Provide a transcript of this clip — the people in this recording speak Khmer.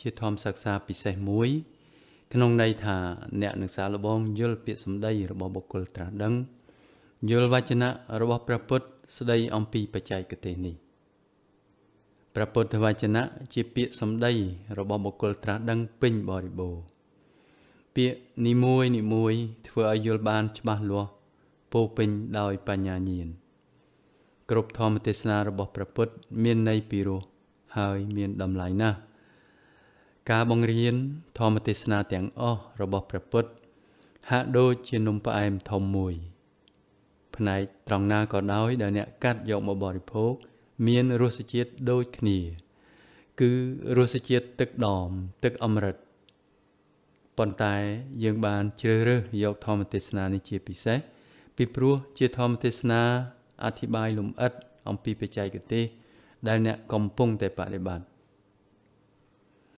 ជាធម្មសិក្សាពិសេសមួយក្នុងន័យថាអ្នកនឹងសាកល្បងយល់ពាក្យសម្ដីរបស់បុគ្គលត្រាស់ដឹងយល់វចនៈរបស់ព្រះពុទ្ធស្ដីអំពីបច្ចេកទេសនេះព្រះពុទ្ធវចនៈជាពាក្យសម្ដីរបស់បុគ្គលត្រាស់ដឹងពេញបរិបូរណ៍ពាក្យនីមួយធ្វើឲ្យយល់បានច្បាស់លាស់ពោពេញដោយបញ្ញាញាណគ្រប់ធម្មទេសនារបស់ព្រះពុទ្ធមានន័យពីរោះហើយមានតម្លៃណាស់ការបង្រៀនធម្មទេសនាទាំងអស់របស់ព្រះពុទ្ធហាក់ដូចជានំផ្អែមធំមួយផ្នែកត្រង់ណាក៏ដោយដែលអ្នកកាត់យកមកបរិភោគមានរសជាតិដូចគ្នាគឺរសជាតិទឹកដមទឹកអម្រឹតប៉ុន្តែយើងបានជ្រើសរើសយកធម្មទេសនានេះជាពិសេសពីព្រោះជាធម្មទេសនាអធិប្បាយលម្អិតអំពីបច្ចេកទេសដែលអ្នកកំពុងតែបដិបត្តិ